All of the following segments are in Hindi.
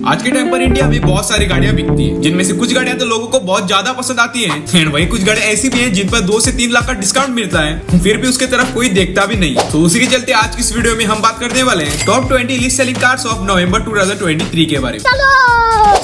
आज के टाइम पर इंडिया में बहुत सारी गाड़ियां बिकती हैं, जिनमें से कुछ गाड़ियां तो लोगों को बहुत ज्यादा पसंद आती हैं, एंड वही कुछ गाड़ियां ऐसी भी हैं जिन पर 2 से 3 लाख का डिस्काउंट मिलता है, फिर भी उसके तरफ कोई देखता भी नहीं है। तो उसी के चलते आज की इस वीडियो में हम बात करने वाले हैं top 20 list selling cars of November 2023 के बारे में।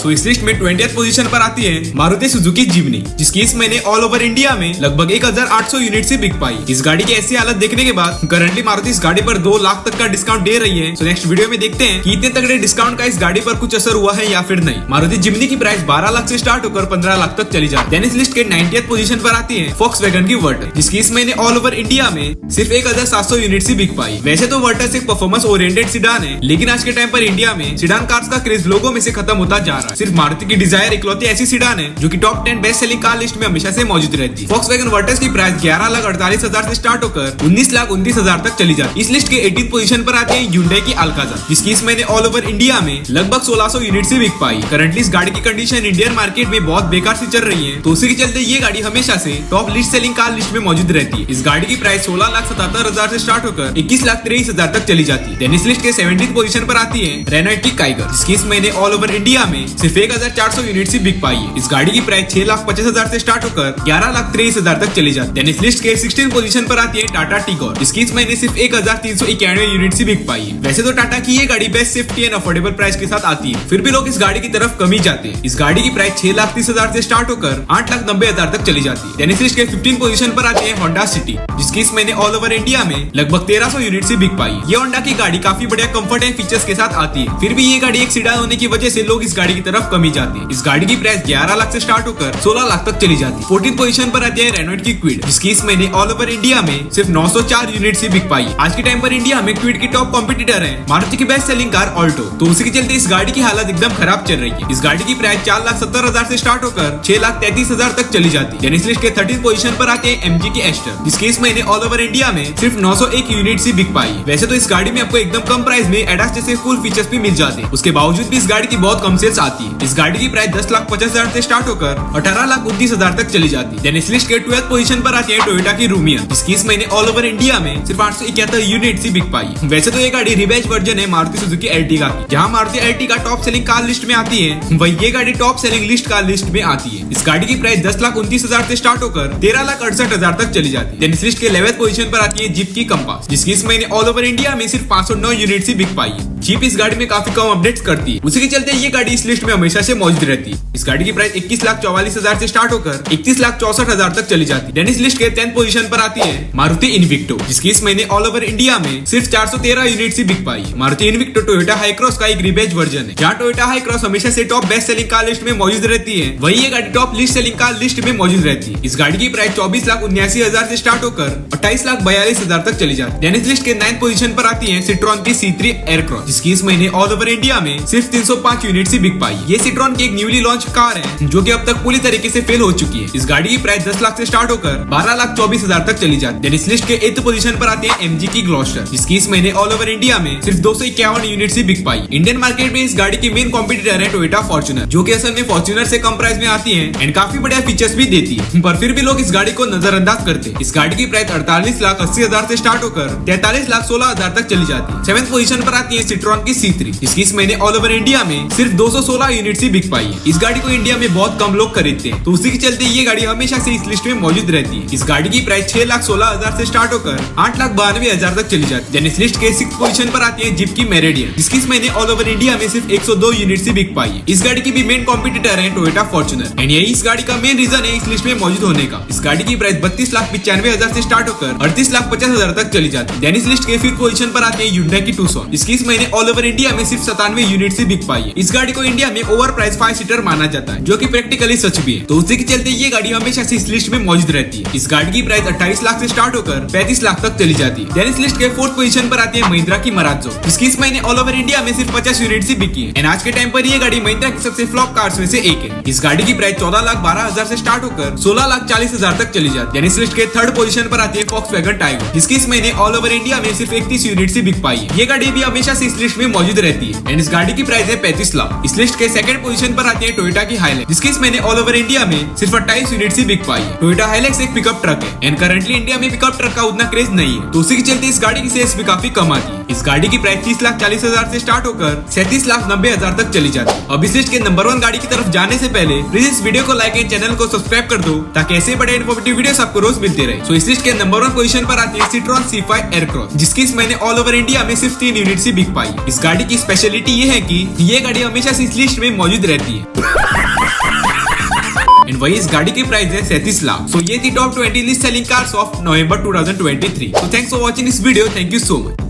तो इस लिस्ट में 20th पोजीशन पर आती है मारुति सुजुकी जिम्नी, जिसकी इस महीने ऑल ओवर इंडिया में लगभग 1800 यूनिट से बिक पाई। इस गाड़ी की ऐसी हालत देखने के बाद करंटली मारुति इस गाड़ी पर 2 लाख तक का डिस्काउंट दे रही है। तो नेक्स्ट वीडियो में देखते हैं कि इतने तगड़े डिस्काउंट का इस गाड़ी पर कुछ असर हुआ है या फिर नहीं। मारुति जिम्नी की प्राइस 12 लाख से स्टार्ट होकर 15 लाख तक चली जाती है। इस लिस्ट के 90th पोजीशन पर आती है Volkswagen की वर्टस, जिसकी इस महीने ऑल ओवर इंडिया में सिर्फ 1700 यूनिट से बिक पाई। वैसे तो वर्टस एक परफॉर्मेंस ओरिएंटेड सिडान है, लेकिन आज के टाइम पर इंडिया में सिडान कार्स का क्रेज लोगों में से खत्म होता जा रहा है। सिर्फ मारुति की डिजायर इकलौती ऐसी सिडान है जो कि top 10 best selling car list में हमेशा से मौजूद रहती है। Volkswagen वर्टस की प्राइस 11,48,000 से स्टार्ट होकर 19,29,000 तक चली जाती है। इस लिस्ट के 18th पोजीशन पर आती है Hyundai की अल्काज़ार, जिसकी इस महीने ऑल ओवर इंडिया में लगभग 1600 यूनिट से बिक पाई। करंटली इस गाड़ी की कंडीशन इंडियन मार्केट में बहुत बेकार सी चल रही है, तो उसी के चलते ये गाड़ी हमेशा से top list selling car list में मौजूद रहती है। इस गाड़ी की प्राइस 16,77,000 से स्टार्ट होकर 21,23,000 तक चली जाती है। इस लिस्ट के 17th पोजीशन पर आती है रेनॉल्ट की काइगर, जिसकी इस महीने ऑल ओवर इंडिया में सिर्फ 1400 यूनिट से बिक पाई है। इस गाड़ी की प्राइस 6,50,000 से स्टार्ट होकर 11,23,000 तक चली जाती है। इस लिस्ट के 16th पोजीशन पर आती है टाटा टिगोर, जिसकी इस महीने सिर्फ 1,391 यूनिट से बिक पाई है। वैसे तो टाटा की ये गाड़ी best safety and affordable price के साथ आती है, फिर भी लोग इस गाड़ी की तरफ कम ही जाते हैं। इस गाड़ी की प्राइस 6,30,000 से स्टार्ट होकर 8,90,000 तक चली जाती है। इस लिस्ट के 15th पोजीशन पर आती है होंडा सिटी, जिसकी इस महीने ऑल ओवर इंडिया में लगभग 1300 यूनिट से बिक पाई। ये होंडा की गाड़ी काफी बढ़िया कंफर्ट एंड फीचर्स के साथ आती है, फिर भी ये गाड़ी एक सिडान होने की वजह से लोग इस गाड़ी की तरफ कम ही जाते हैं। इस गाड़ी की प्राइस 11 लाख से स्टार्ट होकर 16 लाख तक चली जाती है। 14th पोजीशन पर आती है रेनॉल्ट की क्विड, जिसकी इस महीने ऑल ओवर इंडिया में सिर्फ 904 यूनिट से बिक पाई। आज के टाइम पर इंडिया में क्विड की टॉप कॉम्पिटिटर है मारुति की बेस्ट सेलिंग कार ऑल्टो, तो उसी के चलते इस गाड़ी की हालत एकदम खराब चल रही है। इस गाड़ी की प्राइस 4,70,000 से स्टार्ट होकर 6,33,000 तक चली जाती है। इस लिस्ट के 13th पोजीशन पर आते हैं MG की एस्टर, जिसकी इस महीने ऑल ओवर इंडिया में सिर्फ 901 यूनिट से बिक पाई। वैसे तो इस गाड़ी में आपको एकदम कम प्राइस में एडास जैसे कूल फीचर्स भी मिल जाते हैं, उसके बावजूद भी इस गाड़ी की बहुत कम सेल्स आती है। इस गाड़ी की प्राइस 10,50,000 से स्टार्ट होकर 18,29,000 तक चली जाती है। इस लिस्ट के 12th पोजीशन पर आती है टोयोटा की रूमियन, जिसकी इस महीने ऑल ओवर इंडिया में सिर्फ 871 यूनिट से बिक पाई। वैसे तो ये गाड़ी रिबैच वर्जन है मारुति सुजुकी एर्टिगा की, जहां Maruti Ertiga top selling car list में आती है, वही ये गाड़ी top selling list car list में आती है। इस गाड़ी की प्राइस 10,29,000 से स्टार्ट होकर 13,68,000 तक चली जाती है। इस लिस्ट के 11th पोजीशन पर आती है जीप की कंपास, जिसकी इस महीने ऑल ओवर इंडिया में सिर्फ 509 यूनिट से बिक पाई है। जीप इस गाड़ी में काफी कम अपडेट्स करती है, उसी के चलते ये गाड़ी इस लिस्ट में हमेशा से मौजूद रहती है। इस गाड़ी की प्राइस 21,44,000 से स्टार्ट होकर 31,64,000 तक चली जाती है। इस लिस्ट के 10th पोजीशन पर आती है मारुति इन्विक्टो, जिसकी इस महीने ऑल ओवर इंडिया में सिर्फ 413 यूनिट से बिक पाई। Maruti Invicto Toyota Hycross का एक रिबैच वर्जन है, जहाँ टोयोटा हाई क्रॉस हमेशा से top best selling car list में मौजूद रहती है, वही ये गाड़ी top list selling car list में मौजूद रहती है। इस गाड़ी की प्राइस 24,79,000 से स्टार्ट होकर 28,42,000 तक चली जाती है। इस लिस्ट के 9th पोजीशन पर आती है सिट्रॉन की C3 एयरक्रॉस, जिसकी इस महीने ऑल ओवर इंडिया में सिर्फ 305 यूनिट से बिक पाई। ये सिट्रॉन की एक न्यूली लॉन्च कार है, जो कि अब तक पूरी तरीके से फेल हो चुकी है। इस गाड़ी की प्राइस 10 लाख से स्टार्ट होकर 12,24,000 तक चली जाती है। इस लिस्ट के 8th पोजीशन पर आती है MG की ग्लॉस्टर, जिसकी इस महीने ऑल ओवर इंडिया में सिर्फ 251 यूनिट से बिक पाई। इंडियन मार्केट में इस गाड़ी की मेन कॉम्पिटिटर है टोयोटा फॉर्च्यूनर, जो कि असल में फॉर्च्यूनर से कम प्राइस में आती है एंड काफी बढ़िया फीचर्स भी देती है, पर फिर भी लोग इस गाड़ी को नजरअंदाज करते हैं। इस गाड़ी की प्राइस 48,80,000 से स्टार्ट होकर 43,16,000 तक चली जाती है। 7th पोजीशन पर आती है सिट्रॉन की C3, जिसकी इस महीने ऑल ओवर इंडिया में सिर्फ 216 यूनिट से बिक पाई है। इस गाड़ी को इंडिया में बहुत कम लोग खरीदते हैं, तो उसी के चलते ये गाड़ी हमेशा से इस लिस्ट में मौजूद रहती है। इस गाड़ी की प्राइस 6,16,000 से स्टार्ट होकर 8,92,000 तक चली जाती है। इस लिस्ट के 6th पोजीशन पर आती है जीप की मेरिडियन, जिसकी इस महीने ऑल ओवर इंडिया में सिर्फ 102 यूनिट से बिक पाई है। इस गाड़ी की भी मेन कॉम्पिटिटर है टोयोटा फॉर्च्यूनर, एंड यही इस गाड़ी का मेन रीजन है इस लिस्ट में मौजूद होने का। इस गाड़ी की प्राइस 32,95,000 से स्टार्ट होकर 38,50,000 तक चली जाती है। इस लिस्ट के 5th पोजीशन पर आती है Hyundai की Tucson, जिसकी इस महीने ऑल ओवर इंडिया में सिर्फ 97 यूनिट से बिक पाई है। इस गाड़ी को इंडिया में ओवर प्राइस 5 सीटर माना जाता है, जो कि प्रैक्टिकली सच भी है, तो उसी के चलते ये गाड़ी हमेशा से इस लिस्ट में मौजूद रहती है। इस गाड़ी की प्राइस 28 लाख से स्टार्ट होकर 35 लाख तक चली जाती है। इस लिस्ट के 4th पोजीशन पर आती है महिंद्रा की मराजो, जिसकी इस महीने ऑल ओवर इंडिया में सिर्फ 50 यूनिट से बिकी है, एंड आज के टाइम पर ये गाड़ी महिंद्रा की सबसे फ्लॉप कार्स में से एक है। इस गाड़ी की प्राइस 14,12,000 से स्टार्ट होकर 16,40,000 तक चली जाती है। इस लिस्ट के 3rd पोजीशन पर आती है Volkswagen टाइगर, जिसकी इस महीने ऑल ओवर इंडिया में सिर्फ 31 यूनिट से बिक पाई है। ये गाड़ी भी हमेशा से इस लिस्ट में मौजूद रहती है, एंड इस गाड़ी की प्राइस है 35 लाख। इस इस लिस्ट के सेकंड पोजीशन पर आती है टोयोटा की हाइलैक्स, जिसकी इस महीने ऑल ओवर इंडिया में सिर्फ 28 यूनिट्स ही बिक पाई है। टोयोटा हाइलैक्स एक पिकअप ट्रक है एंड करंटली इंडिया में पिकअप ट्रक का उतना क्रेज नहीं है, तो उसी के चलते इस गाड़ी की सेल्स भी काफी कम आती है। इस गाड़ी की प्राइस 30,40,000 से स्टार्ट होकर 37,90,000 तक चली जाती है। अब इस लिस्ट के नंबर 1 गाड़ी की तरफ जाने से पहले प्लीज इस वीडियो को लाइक एंड चैनल को सब्सक्राइब कर दो, ताकि ऐसे बड़े इन्फॉर्मेटिव वीडियोस आपको रोज मिलते रहे। सो इस लिस्ट के नंबर 1 पोजीशन पर आती है सिट्रोन C5 एयरक्रॉस, जिसकी इस महीने ऑल ओवर इंडिया में सिर्फ 3 यूनिट्स ही बिक पाई। इस गाड़ी की स्पेशलिटी ये है कि ये गाड़ी हमेशा से इस लिस्ट में मौजूद रहती है एंड वही इस गाड़ी की प्राइस है 37 लाख। सो ये थी top 20 list selling cars of November 2023। So thanks for watching this video. Thank you so much.